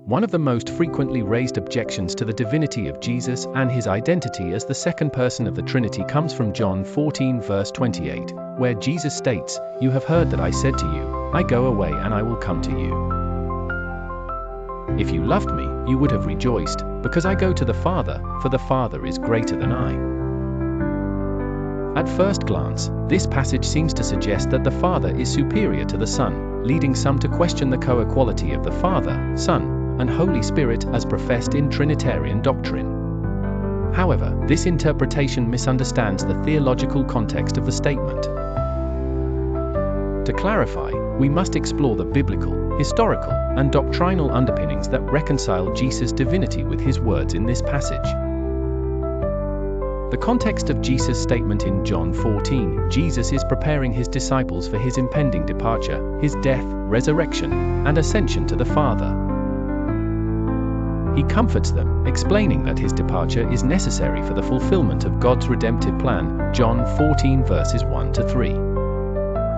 One of the most frequently raised objections to the divinity of Jesus and his identity as the second person of the Trinity comes from John 14 verse 28, where Jesus states, "You have heard that I said to you, I go away and I will come to you. If you loved me, you would have rejoiced, because I go to the Father, for the Father is greater than I." At first glance, this passage seems to suggest that the Father is superior to the Son, leading some to question the co-equality of the Father, Son, and Holy Spirit as professed in Trinitarian doctrine. However, this interpretation misunderstands the theological context of the statement. To clarify, we must explore the biblical, historical, and doctrinal underpinnings that reconcile Jesus' divinity with his words in this passage. The context of Jesus' statement in John 14, Jesus is preparing his disciples for his impending departure, his death, resurrection, and ascension to the Father. He comforts them, explaining that his departure is necessary for the fulfillment of God's redemptive plan, John 14 verses 1 to 3.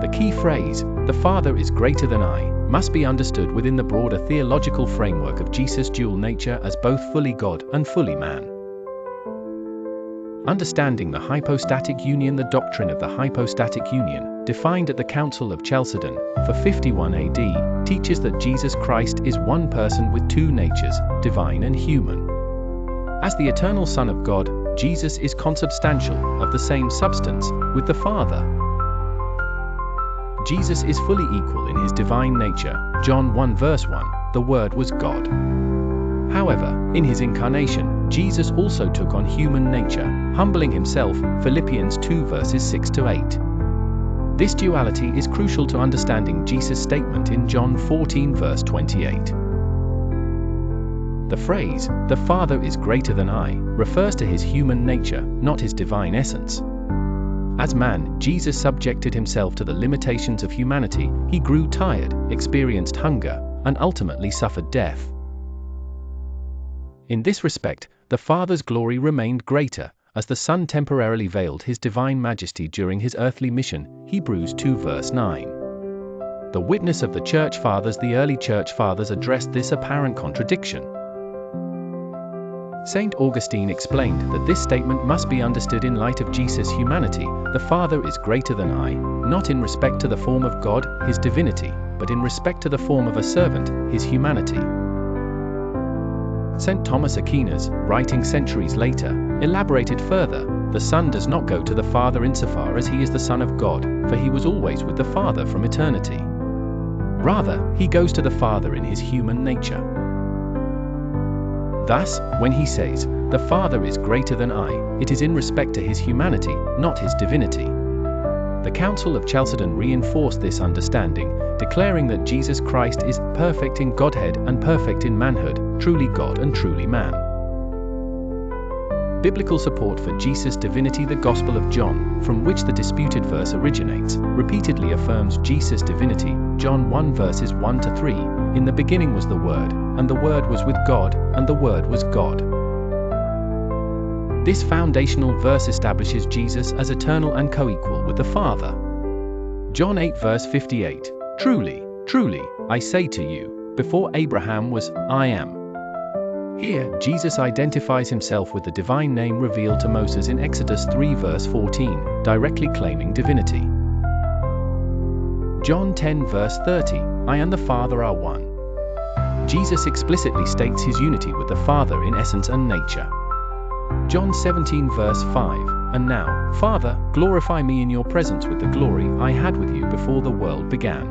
The key phrase, "The Father is greater than I," must be understood within the broader theological framework of Jesus' dual nature as both fully God and fully man. Understanding the hypostatic union. The doctrine of the hypostatic union, defined at the Council of Chalcedon, for 51 AD, teaches that Jesus Christ is one person with two natures, divine and human. As the eternal Son of God, Jesus is consubstantial, of the same substance, with the Father. Jesus is fully equal in his divine nature, John 1 verse 1, the Word was God. However, in his incarnation, Jesus also took on human nature, humbling himself, Philippians 2 verses 6 to 8. This duality is crucial to understanding Jesus' statement in John 14 verse 28. The phrase, "The Father is greater than I," refers to his human nature, not his divine essence. As man, Jesus subjected himself to the limitations of humanity. He grew tired, experienced hunger, and ultimately suffered death. In this respect, the Father's glory remained greater, as the Son temporarily veiled his divine majesty during his earthly mission, Hebrews 2 verse 9. The witness of the Church Fathers. The early Church Fathers addressed this apparent contradiction. St. Augustine explained that this statement must be understood in light of Jesus' humanity. The Father is greater than I, not in respect to the form of God, his divinity, but in respect to the form of a servant, his humanity. St. Thomas Aquinas, writing centuries later, elaborated further, "The Son does not go to the Father insofar as he is the Son of God, for he was always with the Father from eternity. Rather, he goes to the Father in his human nature." Thus, when he says, "The Father is greater than I," it is in respect to his humanity, not his divinity. The Council of Chalcedon reinforced this understanding, declaring that Jesus Christ is perfect in Godhead and perfect in manhood, truly God and truly man. Biblical support for Jesus' divinity. The Gospel of John, from which the disputed verse originates, repeatedly affirms Jesus' divinity, John 1 verses 1 to 3, "In the beginning was the Word, and the Word was with God, and the Word was God." This foundational verse establishes Jesus as eternal and co-equal with the Father. John 8 verse 58, "Truly, truly, I say to you, before Abraham was, I am." Here, Jesus identifies himself with the divine name revealed to Moses in Exodus 3 verse 14, directly claiming divinity. John 10 verse 30, "I and the Father are one." Jesus explicitly states his unity with the Father in essence and nature. John 17 verse 5, "And now, Father, glorify me in your presence with the glory I had with you before the world began."